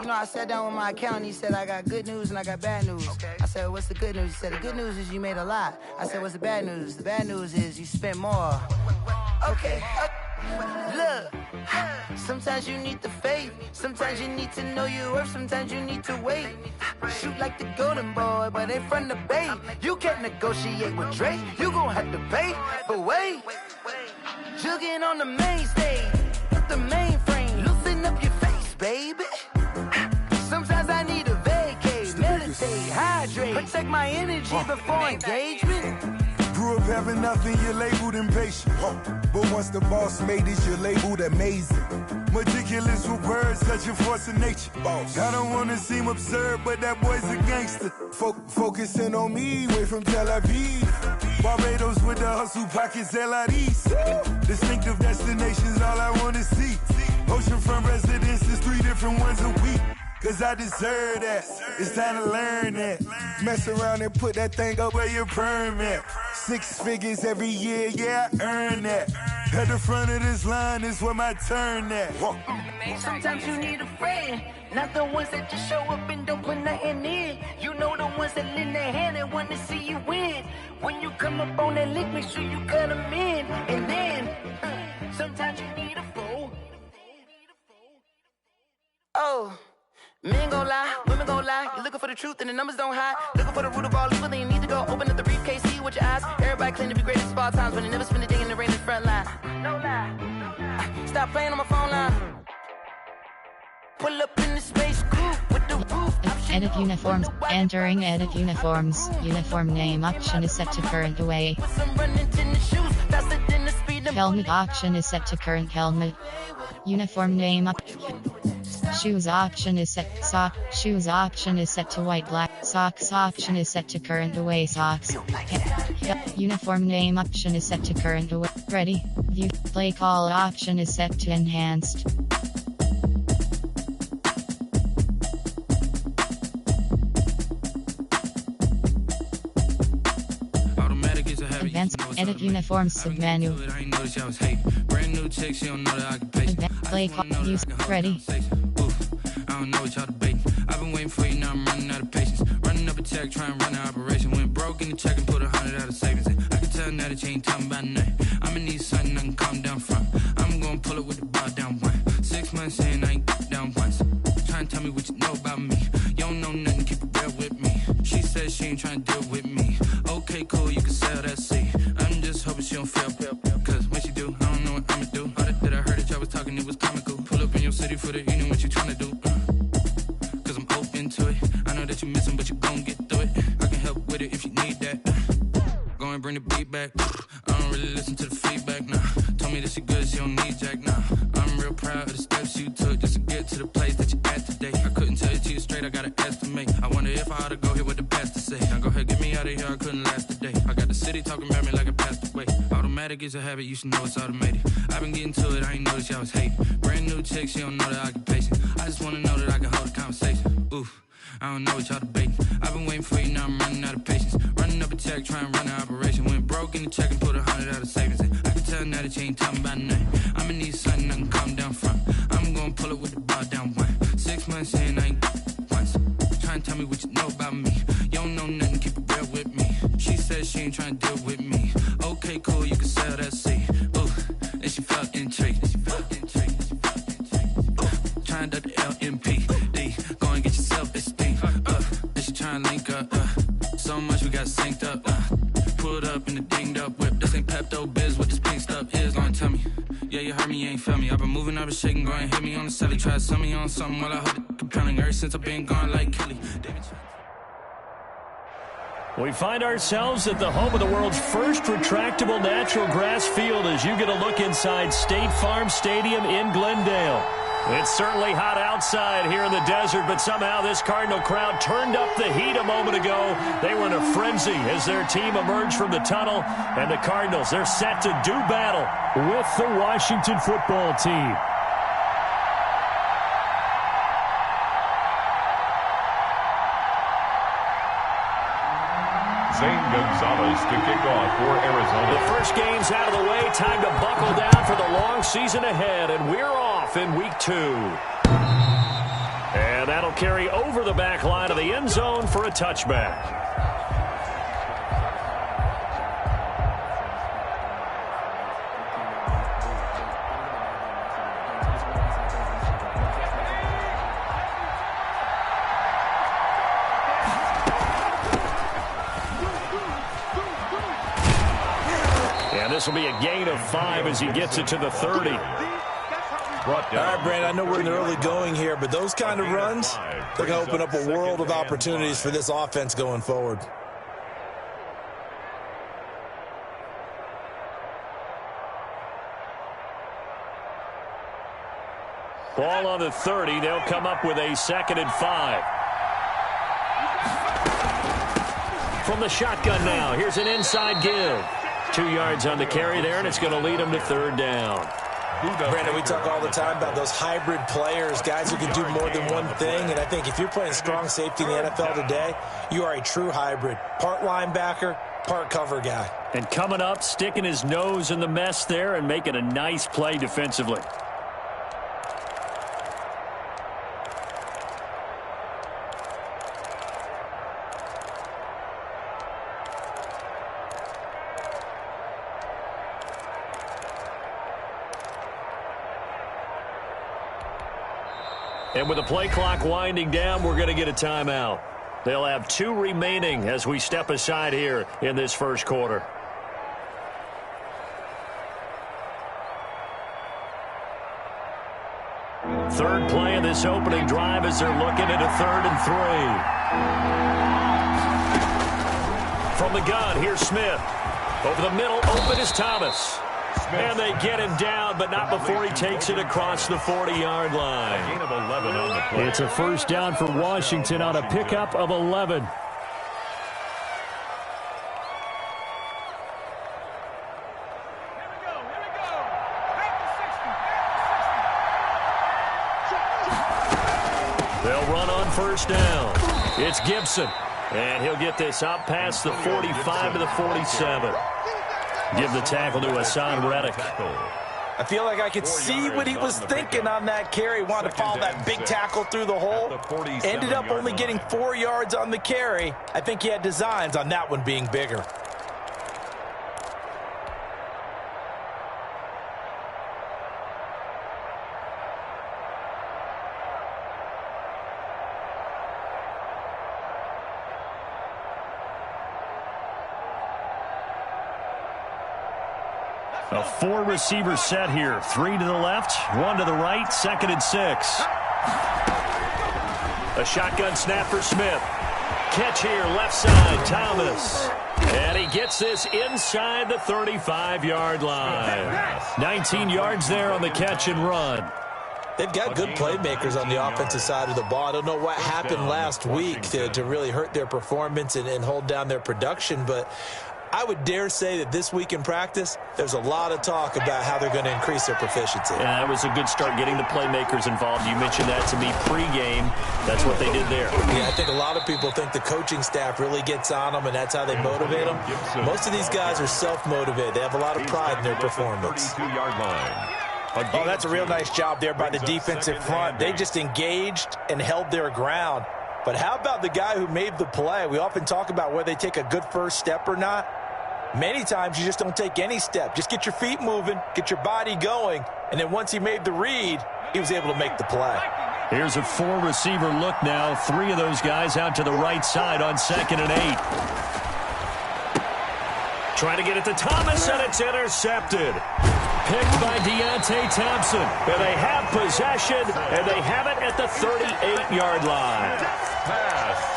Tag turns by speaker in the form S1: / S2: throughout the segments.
S1: You know, I sat down with my accountant. He said, I got good news and I got bad news. Okay. I said, what's the good news? He said, the good news is you made a lot. I said, what's the bad news? The bad news is you spent more. Okay. Look, sometimes you need the faith. Sometimes you need to know your worth. Sometimes you need to wait. Shoot like the golden boy, but ain't from the bay. You can't negotiate with Drake. You gon' have to pay. But wait, jugging on the main stage. The mainframe, loosen up your face, baby. Sometimes I need a vacate, meditate, hydrate, protect my energy before engagement.
S2: Grew up having nothing, you're labeled impatient. But once the boss made it, you're labeled amazing. Meticulous with words, such a force of nature. I don't wanna seem absurd, but that boy's a gangster. Focusing on me, way from Tel Aviv. Barbados with the hustle pockets, da3's. Distinctive destinations, all I wanna see. Oceanfront residences, 3 different ones a week. Cause I deserve that, it's time to learn that. Mess around and put that thing up where your perm at. 6 figures every year, yeah, I earn that. At the front of this line is where my turn at.
S1: Sometimes you need a friend, not the ones that just show up and don't put nothing in. You know the ones that lend their hand and want to see you win. When you come up on that lick, make sure you cut them in. And then, sometimes you need a fool. Oh. Men gon' lie, women gon' lie. You're looking for the truth and the numbers don't hide. Looking for the root of all evil, then you need to go open up the briefcase, see with your eyes. Everybody claim to be greatest of all times, but they never spend a day in the rain in the front line. No lie. Stop playing on my phone line. Pull up in the space coupe with the roof.
S3: Edit uniforms. Entering edit uniforms. Uniform name option is set to current away. Helmet option is set to current helmet. Uniform name up. Shoes option is set. Shoes option is set to white black. Socks option is set to current away socks. Uniform name option is set to current away. Ready. View. Play call option is set to enhanced. Advanced. Edit uniforms submenu. Play call. Use. Ready.
S4: I don't know what y'all debating. I've been waiting for you, now I'm running out of patience. Running up a check, trying to run an operation. Went broke in the check and put 100 out of savings in. I can tell now that you ain't talking about nothing. I'ma need something I can calm down from. I'm gonna pull it with the bar down one. 6 months in, I ain't down once. Trying to tell me what you know about me. You don't know nothing, keep it real with me. She said she ain't trying to deal with me. Okay, cool, you can sell that seat. I'm just hoping she don't fail. Cause when she do, I don't know what I'ma do. All that I heard that y'all was talking, it was comical. Pull up in your city for the evening, what you trying to do? To it. I know that you're missing, but you gon' get through it. I can help with it if you need that. Go and bring the beat back. I don't really listen to the feedback, nah. Told me that she good, she don't need jack, nah. I'm real proud of the steps you took just to get to the place that you're at today. I couldn't tell you to you straight, I gotta estimate. I wonder if I ought to go here with the pastor say. Now go ahead, get me out of here, I couldn't last a day. I got the city talking about me like I passed away. Automatic is a habit, you should know it's automated. I've been getting to it, I ain't noticed y'all was hating. Brand new chick, she don't know the occupation. I just wanna know that I can hold a conversation. Oof. I don't know what y'all debating. I've been waiting for you, now I'm running out of patience. Running up a check, trying to run an operation. Went broke in the check and put 100 out of savings in. I can tell now that you ain't talking about nothing. I'ma need something I can calm down from. I'm gonna pull it with the bar down one. 6 months in, I ain't once. Trying to tell me what you know about me. You don't know nothing, keep it real with me. She said she ain't trying to deal with me. Okay, cool, you can sell that seat. Ooh, and she felt intrigued. Trying to the LMP. Go and get yourself esteem. And she trying to link up. So much we got synced up. Pulled up in the dinged up whip. This ain't Pepto Biz, what this pink stuff is. Long tell me. Yeah, you heard me, you ain't felt me. I've been moving, I've been shaking, go and hit me on the celly. Try to sell me on something while I hold it compelling. Ever since I've been gone like Kelly.
S5: We find ourselves at the home of the world's first retractable natural grass field as you get a look inside State Farm Stadium in Glendale. It's certainly hot outside here in the desert, but somehow this Cardinal crowd turned up the heat a moment ago. They were in a frenzy as their team emerged from the tunnel, and the Cardinals, they're set to do battle with the Washington football team.
S6: Zane Gonzalez to kick off for Arizona.
S5: The first game's out of the way. Time to buckle down for the long season ahead, and we're off in week 2. And That'll carry over the back line of the end zone for a touchback. This will be a gain of 5 as he gets it to the 30.
S7: All right, Brandon, I know we're in the early going here, but those kind of runs, they're going to open up a world of opportunities for this offense going forward.
S5: Ball on the 30. They'll come up with a 2nd and 5. From the shotgun now, here's an inside give. 2 yards on the carry there, and it's going to lead them to 3rd down.
S7: Brandon, we talk all the time about those hybrid players, guys who can do more than one thing, and I think if you're playing strong safety in the NFL today, you are a true hybrid. Part linebacker, part cover guy.
S5: And coming up, sticking his nose in the mess there and making a nice play defensively. And with the play clock winding down, we're going to get a timeout. They'll have 2 remaining as we step aside here in this first quarter. Third play of this opening drive as they're looking at a 3rd and 3. From the gun, here's Smith. Over the middle, open is Thomas. And they get him down, but not before he takes it across the 40-yard line.
S6: Gain of 11 on the play.
S5: It's a first down for Washington on a pickup of 11. They'll run on first down. It's Gibson. And he'll get this out past the 45 to the 47. Give the tackle to Hassan Reddick.
S7: I feel like I could see what he was thinking on that carry. Wanted to follow that big tackle through the hole. Ended up only getting 4 yards on the carry. I think he had designs on that one being bigger.
S5: A 4-receiver set here. 3 to the left, 1 to the right, 2nd and 6. A shotgun snap for Smith. Catch here, left side, Thomas. And he gets this inside the 35-yard line. 19 yards there on the catch and run.
S7: They've got good playmakers on the offensive side of the ball. I don't know what happened last week to really hurt their performance and hold down their production, but I would dare say that this week in practice, there's a lot of talk about how they're going to increase their proficiency.
S5: Yeah, that was a good start getting the playmakers involved. You mentioned that to me pregame. That's what they did there.
S7: Yeah, I think a lot of people think the coaching staff really gets on them, and that's how they motivate them. Most of these guys are self-motivated. They have a lot of pride in their performance.
S6: 32-yard line.
S7: Oh, that's a real nice job there by the defensive front. They just engaged and held their ground. But how about the guy who made the play? We often talk about whether they take a good first step or not. Many times you just don't take any step. Just get your feet moving, get your body going, and then once he made the read, he was able to make the play.
S5: Here's a 4-receiver look now. 3 of those guys out to the right side on 2nd and 8. Trying to get it to Thomas, and it's intercepted. Picked by Deontay Thompson. And they have possession, and they have it at the 38-yard line.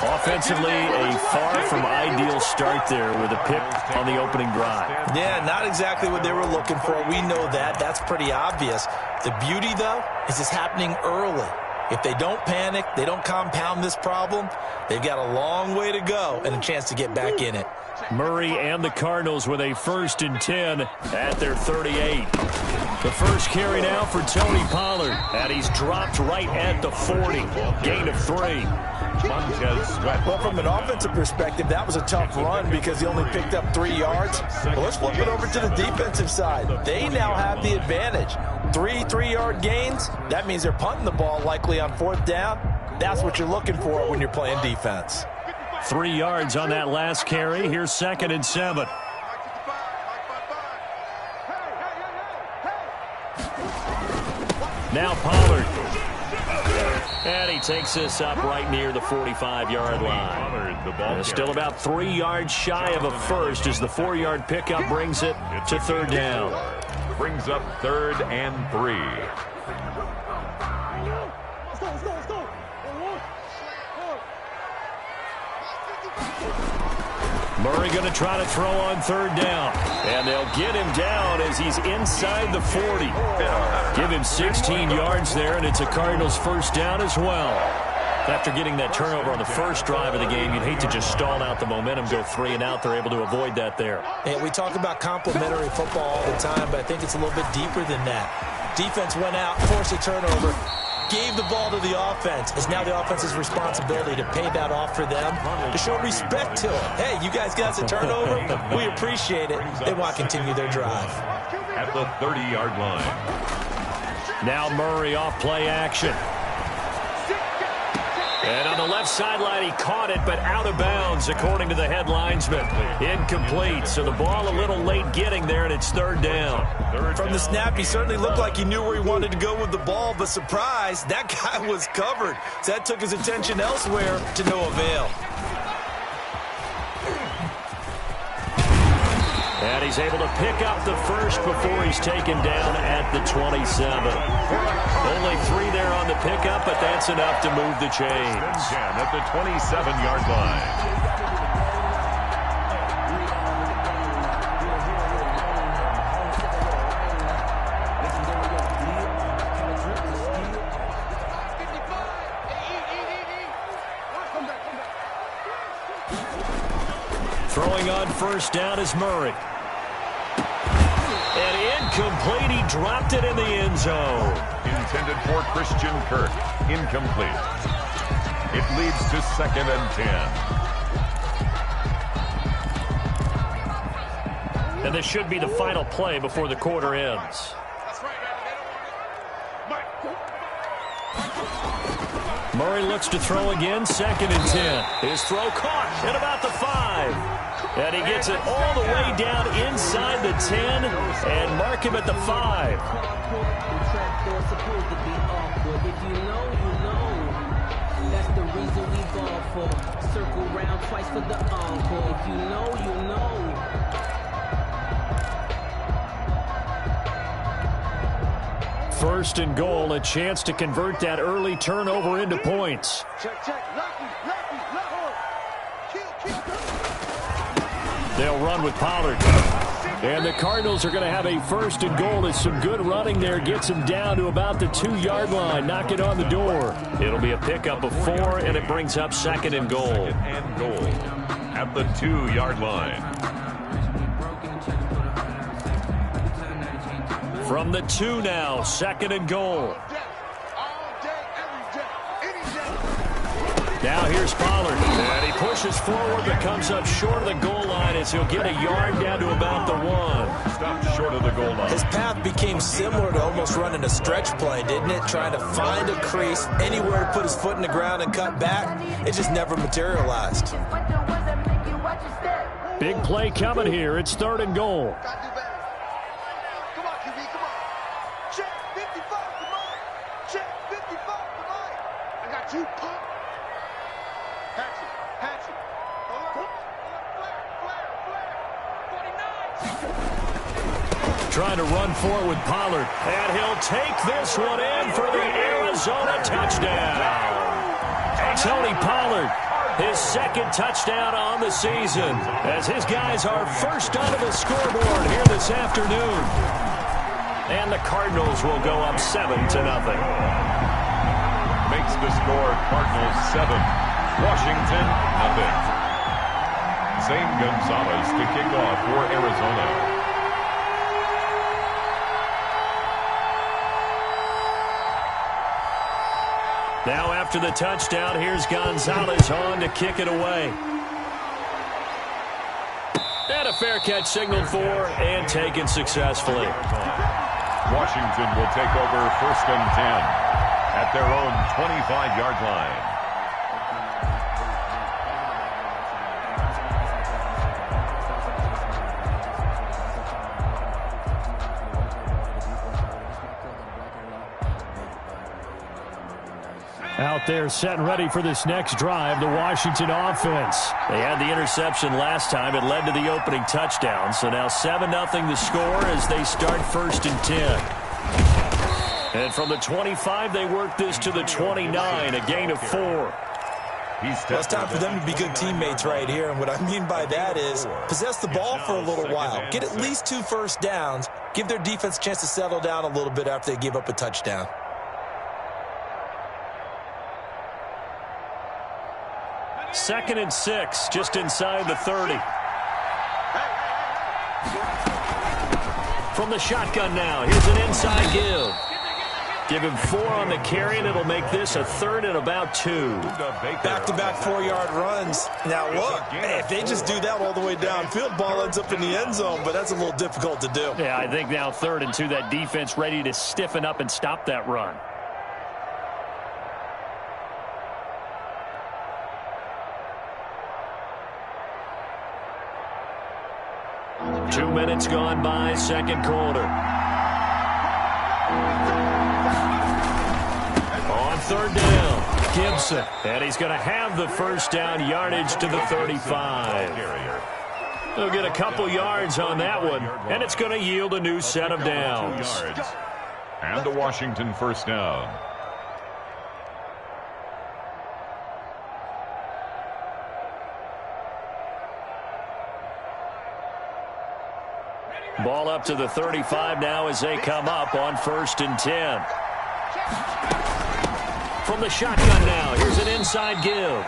S5: Offensively, a far from ideal start there with a pick on the opening drive.
S7: Yeah, not exactly what they were looking for. We know that. That's pretty obvious. The beauty, though, is it's happening early. If they don't panic, they don't compound this problem, they've got a long way to go and a chance to get back in it.
S5: Murray and the Cardinals with a 1st and 10 at their 38. The first carry now for Tony Pollard, and he's dropped right at the 40. Gain of 3.
S7: Well, from an offensive perspective, that was a tough run because he only picked up 3 yards. Well, let's flip it over to the defensive side. They now have the advantage. Three 3-yard gains, that means they're punting the ball likely on 4th down. That's what you're looking for when you're playing defense.
S5: 3 yards on that last carry. Here's 2nd and 7. Now Pollard. And he takes this up right near the 45-yard line. Still about 3 yards shy of a first as the 4-yard pickup brings it to 3rd down.
S6: Brings up 3rd and 3.
S5: Murray going to try to throw on 3rd down. And they'll get him down as he's inside the 40. Give him 16 yards there, and it's a Cardinals 1st down as well. After getting that turnover on the first drive of the game, you'd hate to just stall out the momentum, go 3 and out. They're able to avoid that there.
S7: And we talk about complementary football all the time, but I think it's a little bit deeper than that. Defense went out, forced a turnover, gave the ball to the offense. It's now the offense's responsibility to pay that off for them, to show respect to it. Hey, you guys got a turnover? We appreciate it. They want to continue their drive.
S6: At the 30-yard line.
S5: Now Murray off play action. And on the left sideline, he caught it, but out of bounds, according to the head linesman. Incomplete, so the ball a little late getting there, and it's 3rd down.
S7: From the snap, he certainly looked like he knew where he wanted to go with the ball, but surprise, that guy was covered. So that took his attention elsewhere to no avail.
S5: And he's able to pick up the first before he's taken down at the 27. Only 3 there on the pickup, but that's enough to move the chains.
S6: At the 27-yard line.
S5: Throwing on 1st down is Murray. And incomplete. He dropped it in the end zone.
S6: Intended for Christian Kirk. Incomplete. It leads to 2nd and 10.
S5: And this should be the final play before the quarter ends. Murray looks to throw again, 2nd and 10. His throw caught at about the 5. And he gets it all the way down inside the 10 and mark him at the 5.
S8: That's the reason we ball for. Circle round twice for the encore. If you know, you know.
S5: First and goal, a chance to convert that early turnover into points. They'll run with Pollard. And the Cardinals are going to have a 1st and goal as some good running there gets them down to about the 2-yard line. Knock it on the door. It'll be a pickup of 4, and it brings up 2nd and goal.
S6: 2nd and goal. At the 2-yard line.
S5: From the 2 now, 2nd and goal. Now here's Pollard, and he pushes forward but comes up short of the goal line as he'll get a yard down to about the 1.
S6: Stopped short of the goal line.
S7: His path became similar to almost running a stretch play, didn't it? Trying to find a crease, anywhere to put his foot in the ground and cut back. It just never materialized.
S5: Big play coming here. It's 3rd and goal. Trying to run forward with Pollard. And he'll take this one in for the Arizona touchdown. Tony Pollard, his 2nd touchdown on the season, as his guys are first onto the scoreboard here this afternoon. And the Cardinals will go up 7-0.
S6: Makes the score Cardinals 7, Washington 0. Zane Gonzalez to kick off for Arizona.
S5: Now after the touchdown, here's Gonzalez on to kick it away. And a fair catch signaled for and taken successfully.
S6: Washington will take over 1st and 10 at their own 25-yard line.
S5: Out there set and ready for this next drive, the Washington offense. They had the interception last time. It led to the opening touchdown. So now 7-0 the score as they start 1st and 10. And from the 25, they work this to the 29, a gain of 4.
S7: Well, it's time for them to be good teammates right here. And what I mean by that is possess the ball for a little while. Get at least 2 first downs. Give their defense a chance to settle down a little bit after they give up a touchdown.
S5: Second and 6, just inside the 30. From the shotgun now, here's an inside give. Give him 4 on the carry, and it'll make this a 3rd and about 2.
S7: Back-to-back 4-yard runs. Now, look, if they just do that all the way downfield, ball ends up in the end zone, but that's a little difficult to do.
S5: Yeah, I think now 3rd and 2, that defense ready to stiffen up and stop that run. Two minutes gone by, second quarter. On 3rd down, Gibson. And he's going to have the first down, yardage to the 35. He'll get a couple yards on that one, and it's going to yield a new set of downs.
S6: And the Washington first down.
S5: Ball up to the 35 now as they come up on 1st and 10. From the shotgun now, here's an inside give.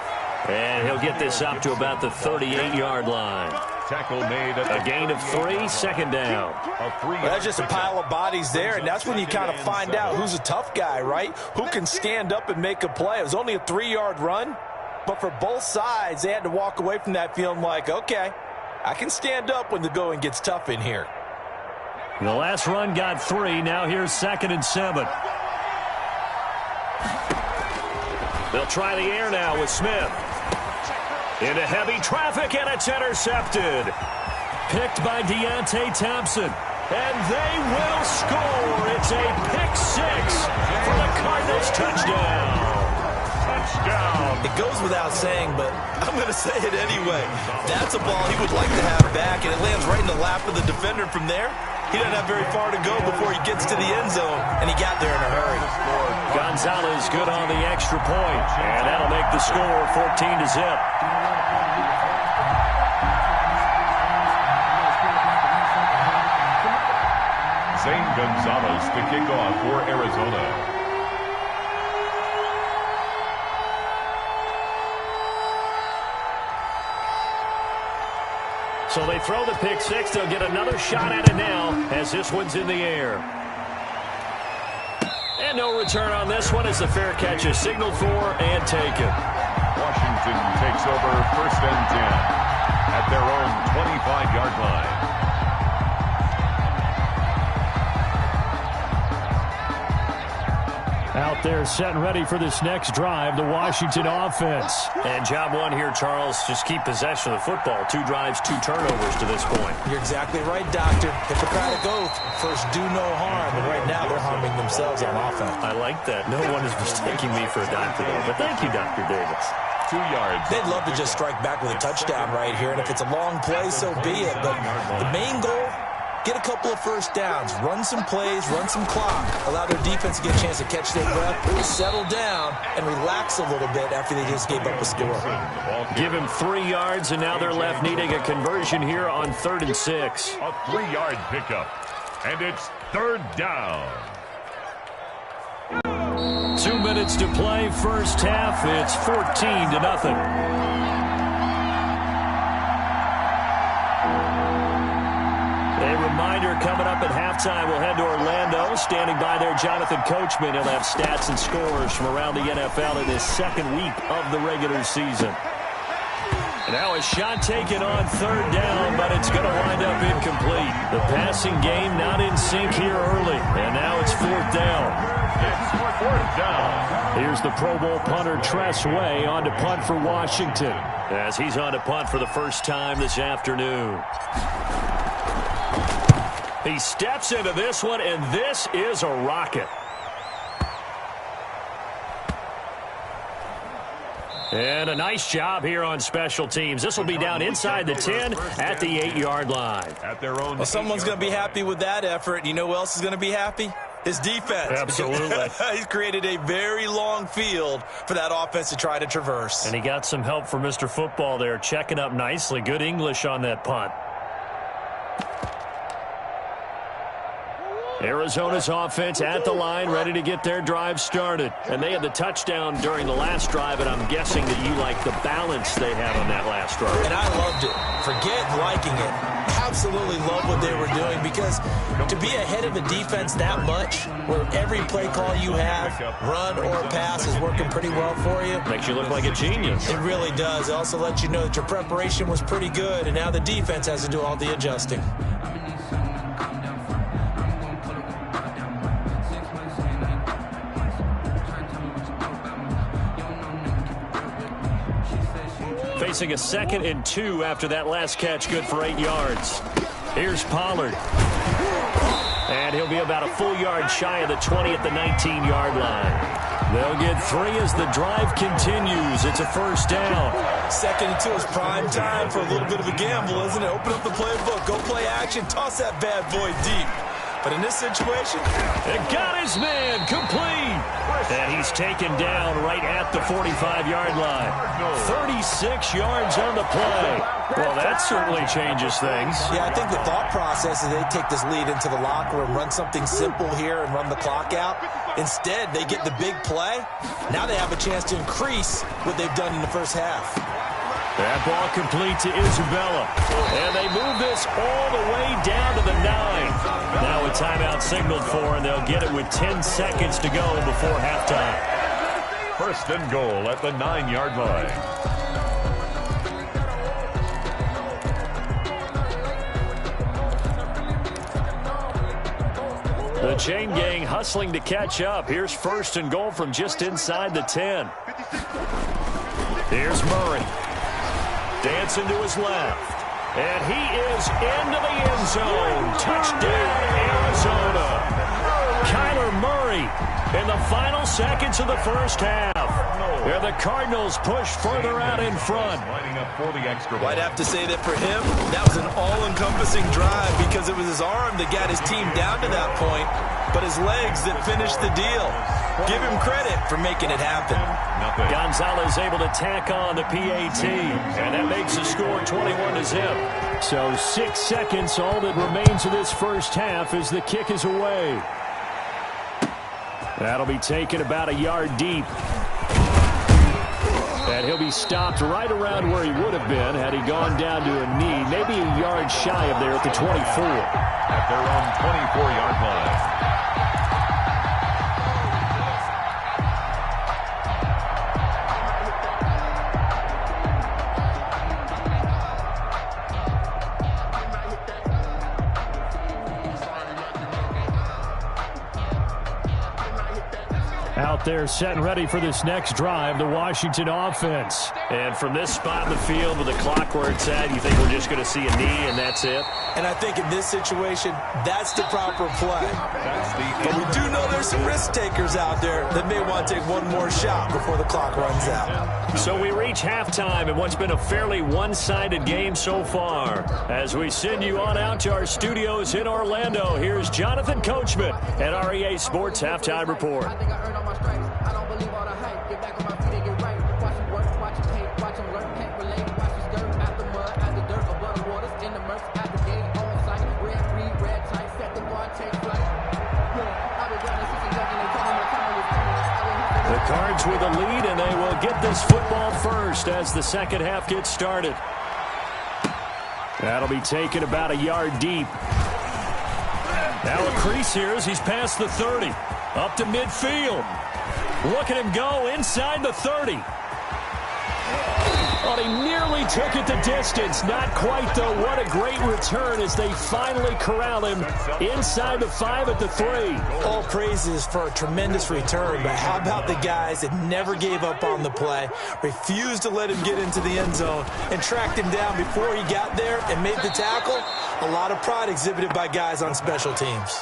S5: And he'll get this up to about the 38-yard line.
S6: Tackle made at
S5: a gain of 3, second down.
S7: Well, that's just a pile of bodies there, and that's when you kind of find out who's a tough guy, right? Who can stand up and make a play. It was only a 3-yard run, but for both sides, they had to walk away from that feeling like, okay, I can stand up when the going gets tough in here.
S5: The last run got 3. Now here's 2nd and 7. They'll try the air now with Smith. Into heavy traffic, and it's intercepted. Picked by Deontay Thompson. And they will score. It's a pick 6 for the Cardinals touchdown.
S7: It goes without saying, but I'm going to say it anyway. That's a ball he would like to have back, and it lands right in the lap of the defender from there. He doesn't have very far to go before he gets to the end zone, and he got there in a hurry.
S5: Gonzalez good on the extra point, and that'll make the score 14-0.
S6: Zane Gonzalez to kick off for Arizona.
S5: So they throw the pick 6. They'll get another shot at it now as this one's in the air. And no return on this one as the fair catch is signaled for and taken.
S6: Washington takes over 1st and 10 at their own 25-yard line.
S5: Out there set and ready for this next drive, the Washington offense. And job one here, Charles, just keep possession of the football. 2 drives, 2 turnovers to this point.
S7: You're exactly right, Doctor. Hippocratic oath. First, do no harm. And right now, they're harming themselves on offense.
S5: I like that. No one is mistaking me for a doctor, though. But thank you, Dr. Davis.
S6: 2 yards.
S7: They'd love to just strike back with a touchdown right here. And if it's a long play, so be it. But the main goal, get a couple of first downs, run some plays, run some clock, allow their defense to get a chance to catch their breath, settle down, and relax a little bit after they just gave up a score.
S5: Give him 3 yards, and now they're left needing a conversion here on 3rd and 6.
S6: A 3-yard pickup, and it's 3rd down.
S5: 2 minutes to play, first half. It's 14-0. Reminder coming up at halftime, we'll head to Orlando. Standing by there, Jonathan Coachman. He'll have stats and scores from around the NFL in his 2nd week of the regular season. And Now a shot taken on third down, but it's going to wind up incomplete. The passing game not in sync here early, and now it's fourth down.
S6: It's fourth down.
S5: Here's the Pro Bowl punter Tress Way on to punt for Washington, as he's on to punt for the first time this afternoon. He steps into this one, and this is a rocket. And a nice job here on special teams. This will be down inside the 10 at the 8-yard line.
S6: At their own.
S7: Well, someone's going to be happy with that effort. You know who else is going to be happy? His defense.
S5: Absolutely.
S7: He's created a very long field for that offense to try to traverse.
S5: And he got some help from Mr. Football there, checking up nicely. Good English on that punt. Arizona's offense at the line, ready to get their drive started. And they had the touchdown during the last drive, and I'm guessing that you like the balance they had on that last drive.
S7: And I loved it. Forget liking it. Absolutely love what they were doing, because to be ahead of a defense that much, where every play call you have, run or pass, is working pretty well for you.
S5: Makes you look like a genius.
S7: It really does. It also lets you know that your preparation was pretty good, and now the defense has to do all the adjusting.
S5: Facing a 2nd and 2 after that last catch, good for 8 yards. Here's Pollard. And he'll be about a full yard shy of the 20 at the 19-yard line. They'll get 3 as the drive continues. It's a first down.
S7: 2nd and 2 is prime time for a little bit of a gamble, isn't it? Open up the playbook, go play action, toss that bad boy deep. But in this situation,
S5: it got his man complete. And he's taken down right at the 45-yard line. 36 yards on the play. Well, that certainly changes things.
S7: Yeah, I think the thought process is they take this lead into the locker room, run something simple here, and run the clock out. Instead, they get the big play. Now they have a chance to increase what they've done in the first half.
S5: That ball complete to Isabella. And they move this all the way down to the 9. Now a timeout signaled for, and they'll get it with 10 seconds to go before halftime.
S6: First and goal at the 9-yard line.
S5: The chain gang hustling to catch up. Here's first and goal from just inside the 10. Here's Murray. Dancing to his left. And he is into the end zone. Touchdown, Arizona. Kyler Murray in the final seconds of the first half. Where the Cardinals push further out in front.
S7: Well, I'd have to say that for him, that was an all-encompassing drive, because it was his arm that got his team down to that point, but his legs that finished the deal. Give him credit for making it happen.
S5: Gonzalez able to tack on the PAT, and that makes the score 21-0. So 6 seconds, all that remains of this first half as the kick is away. That'll be taken about a yard deep. And he'll be stopped right around where he would have been had he gone down to a knee, maybe a yard shy of there at the 24.
S6: At their own 24-yard line.
S5: Out there set and ready for this next drive, the Washington offense. And from this spot in the field with the clock where it's at, you think we're just going to see a knee and that's it?
S7: And I think in this situation, that's the proper play. But we do know there's some risk takers out there that may want to take one more shot before the clock runs out.
S5: So we reach halftime in what's been a fairly one-sided game so far. As we send you on out to our studios in Orlando, here's Jonathan Coachman at REA Sports Halftime Report. Cards with a lead, and they will get this football first as the second half gets started. That'll be taken about a yard deep. Now a crease here as he's past the 30. Up to midfield. Look at him go inside the 30. Well, he nearly took it the distance. Not quite, though. What a great return as they finally corral him inside the 5 at the 3.
S7: All praises for a tremendous return, but how about the guys that never gave up on the play, refused to let him get into the end zone, and tracked him down before he got there and made the tackle? A lot of pride exhibited by guys on special teams.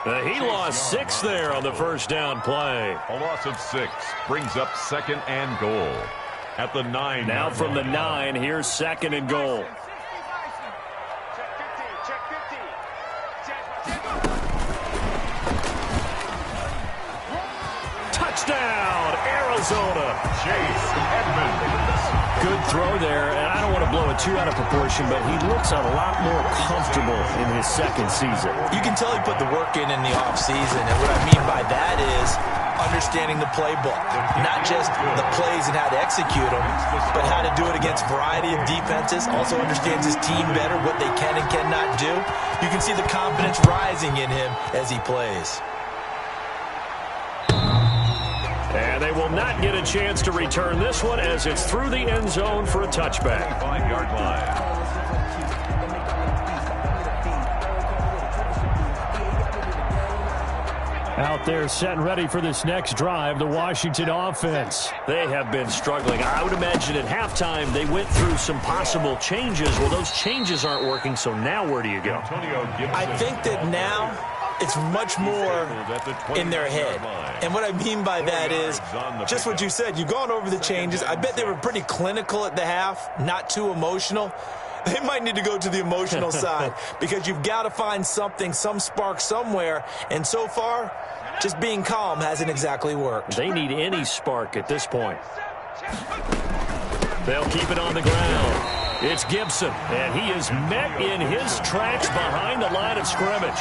S5: He lost 6 there on the first down play.
S6: A loss of 6 brings up 2nd and goal. At the 9.
S5: Now from the 9, here's 2nd and goal. Touchdown, Arizona.
S6: Chase Edmonds.
S5: Good throw there, and I don't want to blow it too out of proportion, but he looks a lot more comfortable in his 2nd season.
S7: You can tell he put the work in the offseason, and what I mean by that is understanding the playbook, not just the plays and how to execute them, but how to do it against a variety of defenses. Also understands his team better, what they can and cannot do. You can see the confidence rising in him as he plays.
S5: And they will not get a chance to return this one as it's through the end zone for a touchback.
S6: 5-yard line.
S5: Out there set and ready for this next drive, the Washington offense. They have been struggling. I would imagine at halftime they went through some possible changes. Well, those changes aren't working, so now where do you go?
S7: I think that now it's much more in their head. And what I mean by that is just what you said. You've gone over the changes. I bet they were pretty clinical at the half, not too emotional. They might need to go to the emotional side because you've got to find something, some spark somewhere. And so far, just being calm hasn't exactly worked.
S5: They need any spark at this point. They'll keep it on the ground. It's Gibson, and he is met in his tracks behind the line of scrimmage.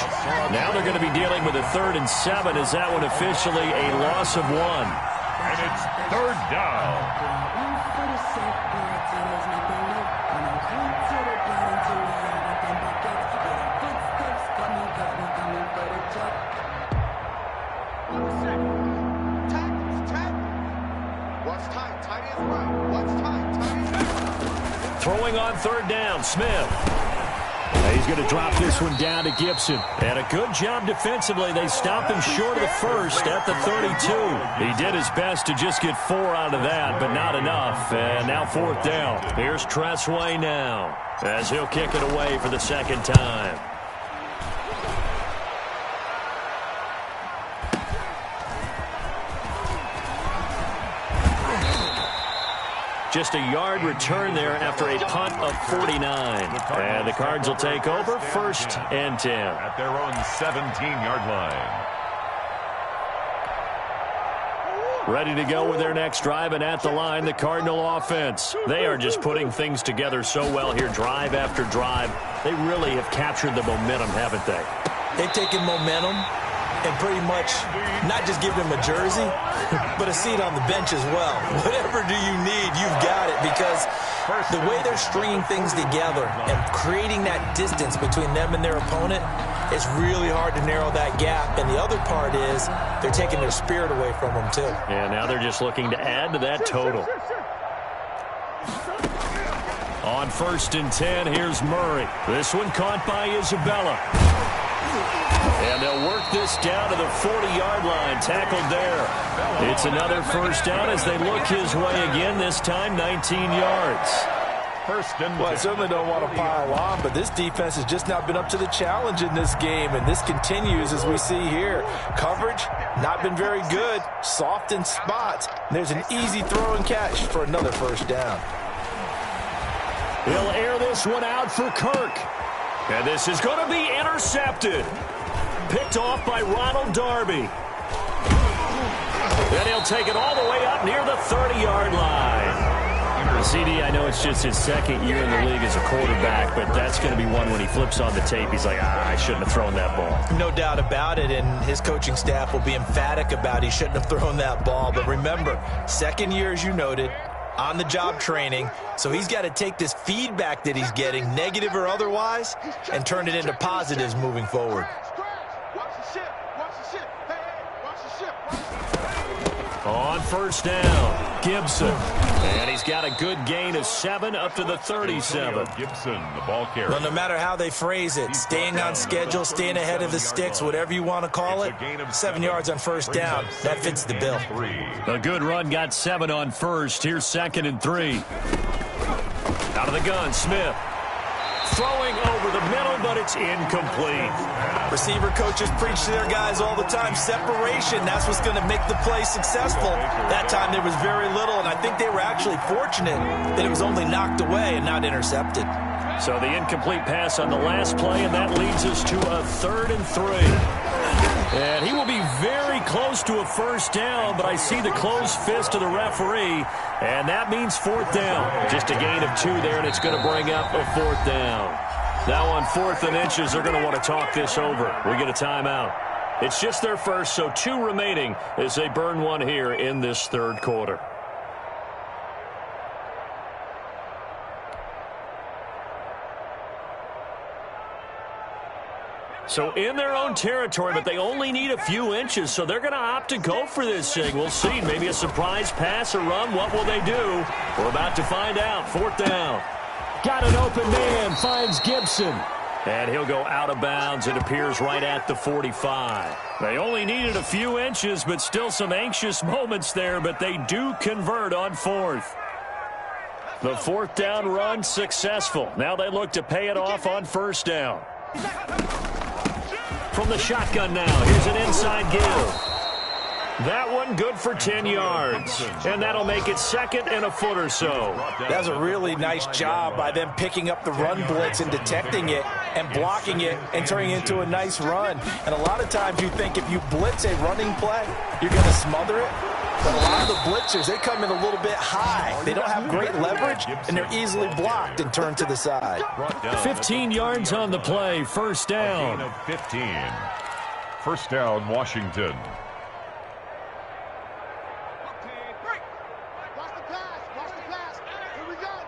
S5: Now they're going to be dealing with a 3rd and 7. Is that one officially a loss of 1?
S6: And it's 3rd down.
S5: Throwing on 3rd down, Smith. He's going to drop this one down to Gibson. And a good job defensively. They stopped him short of the 1st at the 32. He did his best to just get 4 out of that, but not enough. And now 4th down. Here's Tressway now as he'll kick it away for the 2nd time. Just a yard return there after a punt of 49. And the Cards will take over 1st and 10.
S6: At their own 17-yard line.
S5: Ready to go with their next drive, and at the line, the Cardinal offense. They are just putting things together so well here, drive after drive. They really have captured the momentum, haven't they?
S7: They've taken momentum and pretty much not just give him a jersey, but a seat on the bench as well. Whatever do you need, you've got it, because the way they're stringing things together and creating that distance between them and their opponent, it's really hard to narrow that gap. And the other part is they're taking their spirit away from them, too.
S5: Yeah, now they're just looking to add to that total. On 1st and 10, here's Murray. This one caught by Isabella. And they'll work this down to the 40-yard line, tackled there. It's another 1st down as they look his way again, this time 19 yards.
S7: Well, I certainly don't want to pile on, but this defense has just not been up to the challenge in this game, and this continues as we see here. Coverage, not been very good, soft in spots. There's an easy throw and catch for another 1st down.
S5: He'll air this one out for Kirk. And this is going to be intercepted. Picked off by Ronald Darby. Then he'll take it all the way up near the 30-yard line. CD, I know it's just his 2nd year in the league as a quarterback, but that's going to be one when he flips on the tape. He's like, I shouldn't have thrown that ball.
S7: No doubt about it, and his coaching staff will be emphatic about he shouldn't have thrown that ball. But remember, 2nd year, as you noted, on-the-job training, so he's got to take this feedback that he's getting, negative or otherwise, and turn it into positives moving forward. On
S5: 1st down, Gibson. And he's got a good gain of 7 up to the 37.
S6: Gibson, the ball carrier.
S7: Well, no matter how they phrase it, staying on schedule, staying ahead of the sticks, whatever you want to call it, 7 yards on first down, that fits the bill.
S5: A good run got 7 on first. Here's 2nd and 3. Out of the gun, Smith. Throwing over the middle, but it's incomplete.
S7: Receiver coaches preach to their guys all the time. Separation, that's what's going to make the play successful. That time there was very little, and I think they were actually fortunate that it was only knocked away and not intercepted.
S5: So the incomplete pass on the last play, and that leads us to a 3rd and 3. And he will be very close to a first down, but I see the closed fist of the referee, and that means 4th down. Just a gain of 2 there, and it's going to bring up a 4th down. Now on 4th and inches, they're going to want to talk this over. We get a timeout. It's just their first, so 2 remaining as they burn one here in this 3rd quarter. So in their own territory, but they only need a few inches, so they're going to opt to go for this thing. We'll see. Maybe a surprise pass or run. What will they do? We're about to find out. 4th down. Got an open man. Finds Gibson. And he'll go out of bounds. It appears right at the 45. They only needed a few inches, but still some anxious moments there, but they do convert on 4th. The 4th down run successful. Now they look to pay it off on 1st down. From the shotgun now, here's an inside give. That one good for 10 yards. And that'll make it 2nd and a foot or so.
S7: That was a really nice job by them picking up the run blitz and detecting it and blocking it and turning it into a nice run. And a lot of times you think if you blitz a running play, you're going to smother it. But a lot of the blitzers, they come in a little bit high. They don't have great leverage, and they're easily blocked and turned to the side.
S5: 15 yards on the play, 1st down.
S6: 15. 1st down, Washington.
S9: Watch the pass. Here we go.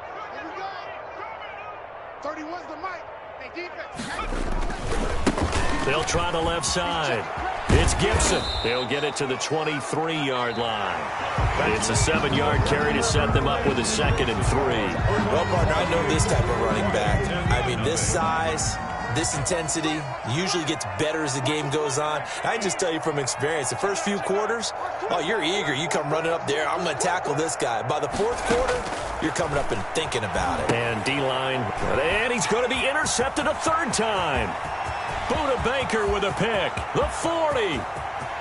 S9: 31's the mic. Hey, defense.
S5: They'll try the left side. It's Gibson. They'll get it to the 23-yard line. It's a 7-yard carry to set them up with a 2nd and 3.
S7: Well, partner, I know this type of running back. I mean, this size, this intensity usually gets better as the game goes on. I just tell you from experience, the first few quarters, oh, you're eager. You come running up there. I'm going to tackle this guy. By the 4th quarter, you're coming up and thinking about it.
S5: And D-line, and he's going to be intercepted a 3rd time. Buda Baker with a pick. The 40,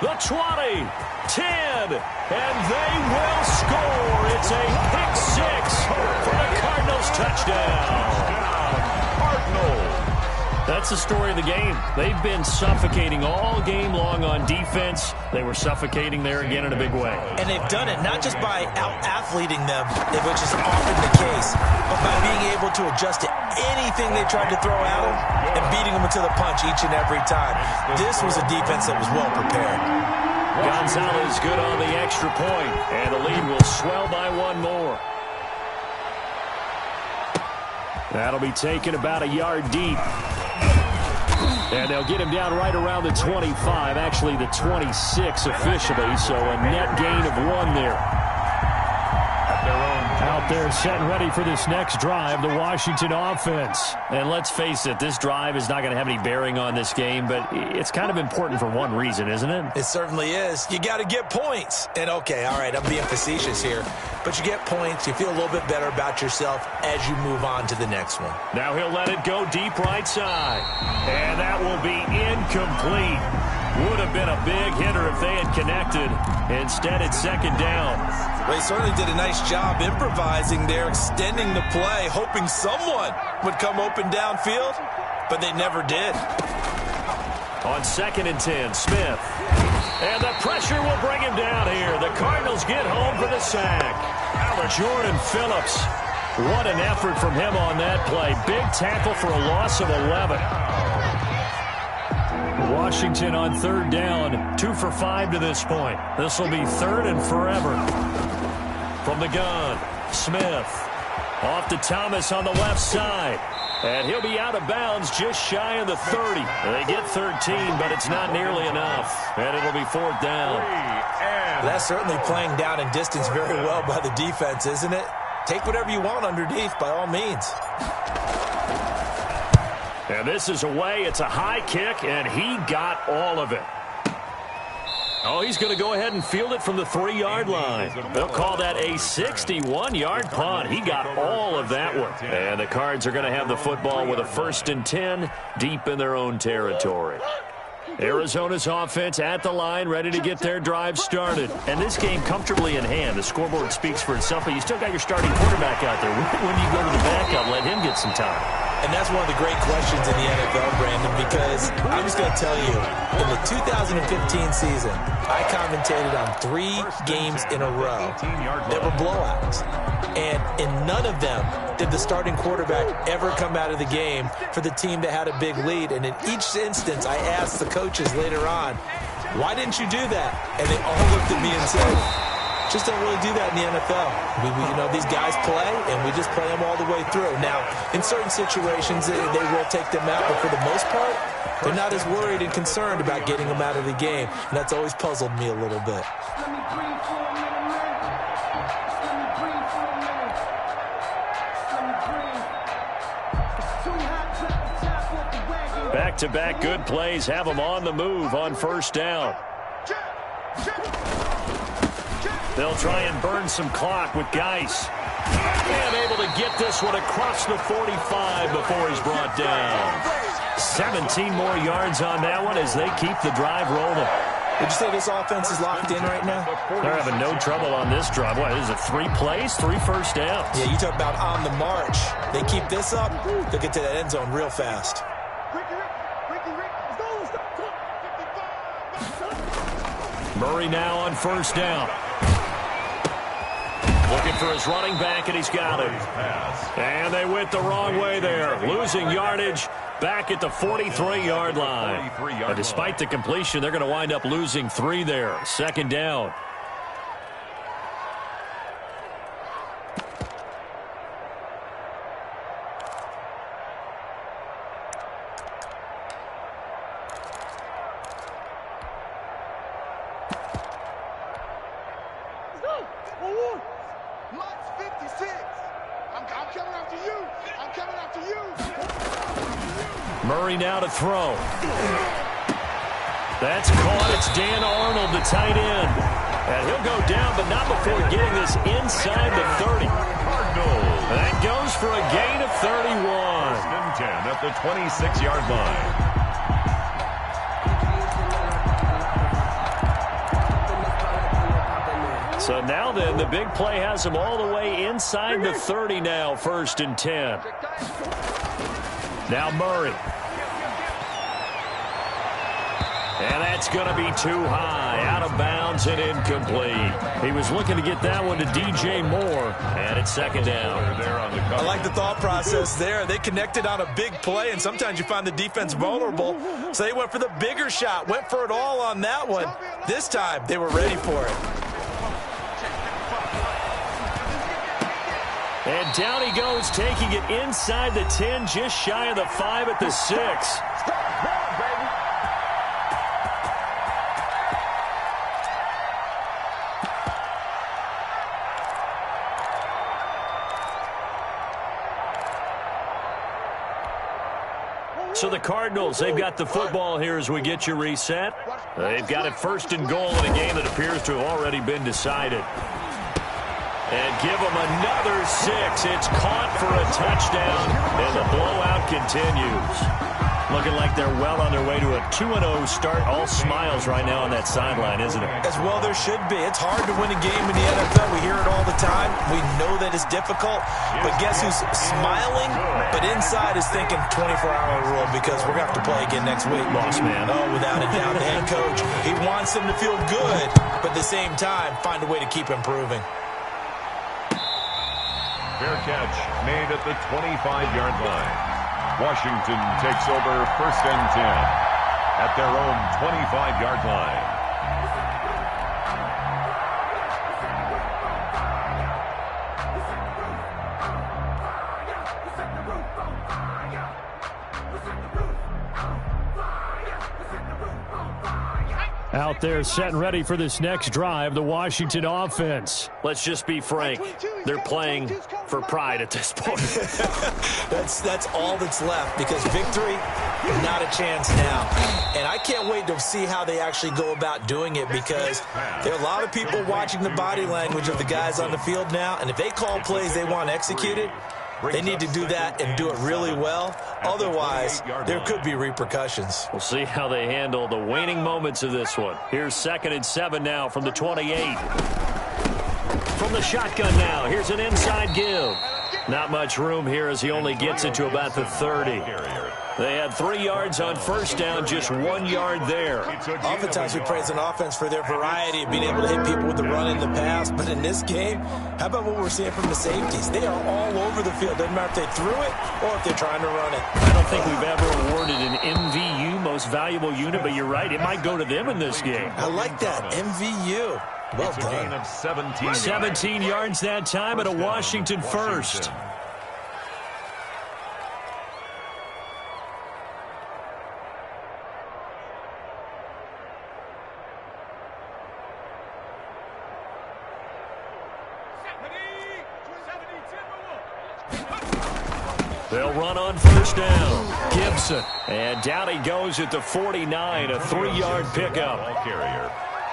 S5: the 20, 10, and they will score. It's a pick 6 for the Cardinals touchdown. Cardinals. That's the story of the game. They've been suffocating all game long on defense. They were suffocating there again in a big way.
S7: And they've done it not just by out-athleting them, which is often the case, but by being able to adjust to anything they tried to throw at them and beating them into the punch each and every time. This was a defense that was well prepared.
S5: Gonzalez good on the extra point, and the lead will swell by 1 more. That'll be taken about a yard deep. And they'll get him down right around the 25, actually the 26 officially, so a net gain of 1 there. Out there set and ready for this next drive, the Washington offense. And let's face it, this drive is not going to have any bearing on this game, but it's kind of important for one reason, isn't it?
S7: It certainly is. You got to get points. And okay, all right, I'm being facetious here, but you get points, you feel a little bit better about yourself as you move on to the next one.
S5: Now he'll let it go deep right side. And that will be incomplete. Would have been a big hitter if they had connected. Instead, it's 2nd down.
S7: Well, he certainly did a nice job improvising there, extending the play, hoping someone would come open downfield, but they never did.
S5: On 2nd and 10, Smith. And the pressure will bring him down here. The Cardinals get home for the sack. Jordan Phillips. What an effort from him on that play. Big tackle for a loss of 11. Washington on 3rd down, 2 for 5 to this point. This will be 3rd and forever. From the gun, Smith. Off to Thomas on the left side. And he'll be out of bounds just shy of the 30. They get 13, but it's not nearly enough. And it'll be 4th down.
S7: That's certainly playing down in distance very well by the defense, isn't it? take whatever you want underneath by all means.
S5: And this is away. It's a high kick, and he got all of it. Oh, he's going to go ahead and field it from the 3-yard line. They'll call that a 61-yard punt. He got all of that one. And the Cards are going to have the football with a 1st and 10 deep in their own territory. Arizona's offense at the line, ready to get their drive started. And this game comfortably in hand. The scoreboard speaks for itself, but you still got your starting quarterback out there. When do you go to the backup, let him get some time?
S7: And that's one of the great questions in the NFL, Brandon, because I'm just going to tell you, in the 2015 season, I commentated on 3 games in a row that were blowouts. And in none of them did the starting quarterback ever come out of the game for the team that had a big lead. And in each instance, I asked the coaches later on, why didn't you do that? And they all looked at me and said, just don't really do that in the NFL. These guys play, and we just play them all the way through. Now, in certain situations, they will take them out, but for the most part, they're not as worried and concerned about getting them out of the game. And that's always puzzled me a little bit.
S5: Back-to-back good plays have them on the move on 1st down. They'll try and burn some clock with Geis. And able to get this one across the 45 before he's brought down. 17 more yards on that one as they keep the drive rolling.
S7: Would you say this offense is locked in right now?
S5: They're having no trouble on this drive. What, is it 3 plays, 3 first downs?
S7: Yeah, you talk about on the march. They keep this up, they'll get to that end zone real fast.
S5: Murray now on 1st down. Looking for his running back, and he's got it. And they went the wrong way there. Losing yardage back at the 43-yard line. And despite the completion, they're going to wind up losing 3 there. 2nd down. Murray now to throw. That's caught. It's Dan Arnold, the tight end. And he'll go down, but not before getting this inside the 30. That goes for a gain of 31.
S6: 1st and 10 at the 26-yard line.
S5: So now then, the big play has them all the way inside the 30 now, 1st and 10. Now Murray. And that's going to be too high, out of bounds and incomplete. He was looking to get that one to DJ Moore, and it's 2nd down.
S7: I like the thought process there. They connected on a big play, and sometimes you find the defense vulnerable. So they went for the bigger shot, went for it all on that one. This time, they were ready for it.
S5: And down he goes, taking it inside the 10, just shy of the 5 at the 6. So the Cardinals, they've got the football here as we get you reset. They've got it 1st and goal in a game that appears to have already been decided. And give them another 6. It's caught for a touchdown, and the blowout continues. Looking like they're well on their way to a 2-0 start. All smiles right now on that sideline, isn't it?
S7: As well there should be. It's hard to win a game in the NFL. We hear it all the time. We know that it's difficult. But guess who's smiling? But inside is thinking 24-hour rule because we're going to have to play again next week.
S5: Boss man.
S7: Oh, without a doubt. The head coach, he wants them to feel good, but at the same time, find a way to keep improving.
S6: Fair catch made at the 25-yard line. Washington takes over 1st and 10 at their own 25-yard line.
S5: Out there set and ready for this next drive, the Washington offense. Let's just be frank. They're playing for pride at this point.
S7: That's all that's left, because victory, not a chance now. And I can't wait to see how they actually go about doing it, because there are a lot of people watching the body language of the guys on the field now, and if they call plays they want executed, they need to do that and do it really well. Otherwise, there could be repercussions.
S5: We'll see how they handle the waning moments of this one. Here's 2nd and 7 now from the 28. From the shotgun now, here's an inside give. Not much room here as he only gets it to about the 30. They had 3 yards on first down, just 1 yard there.
S7: Oftentimes we praise an offense for their variety of being able to hit people with the run in the pass. But in this game, how about what we're seeing from the safeties? They are all over the field. Doesn't matter if they threw it or if they're trying to run it.
S5: I don't think we've ever awarded an MVU, most valuable unit, but you're right, it might go to them in this game.
S7: I like that, MVU. Well done.
S6: Of 17
S5: yards that time at a Washington first. They'll run on first down. Gibson. And down he goes at the 49, a 3-yard pickup.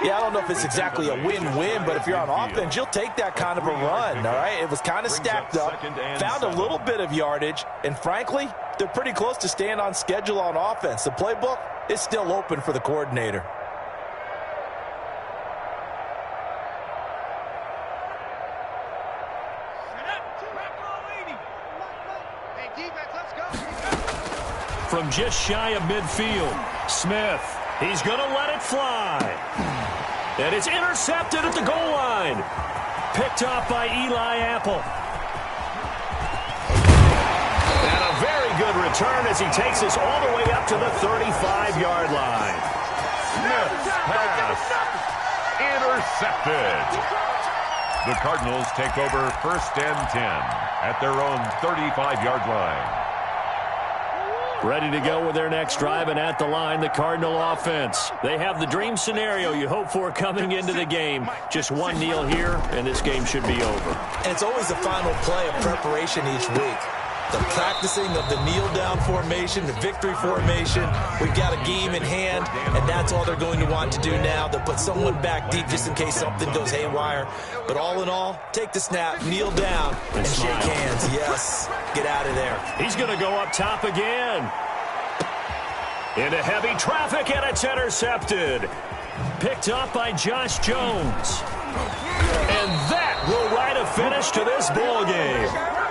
S7: Yeah, I don't know if it's exactly a win-win, but if you're on offense, you'll take that kind of a run, all right? It was kind of stacked up, found a little bit of yardage, and frankly, they're pretty close to staying on schedule on offense. The playbook is still open for the coordinator.
S5: From just shy of midfield, Smith, he's going to let it fly. And it's intercepted at the goal line. Picked off by Eli Apple. And a very good return as he takes us all the way up to the 35-yard line.
S6: Smith's pass intercepted. The Cardinals take over 1st and 10 at their own 35-yard line.
S5: Ready to go with their next drive, and at the line, the Cardinal offense. They have the dream scenario you hope for coming into the game. Just one kneel here, and this game should be over.
S7: And it's always the final play of preparation each week. The practicing of the kneel-down formation, the victory formation. We've got a game in hand, and that's all they're going to want to do now. They'll put someone back deep just in case something goes haywire. But all in all, take the snap, kneel down, and shake hands. Yes, get out of there.
S5: He's going to go up top again. Into heavy traffic, and it's intercepted. Picked up by Josh Jones. And that will write a finish to this ball game.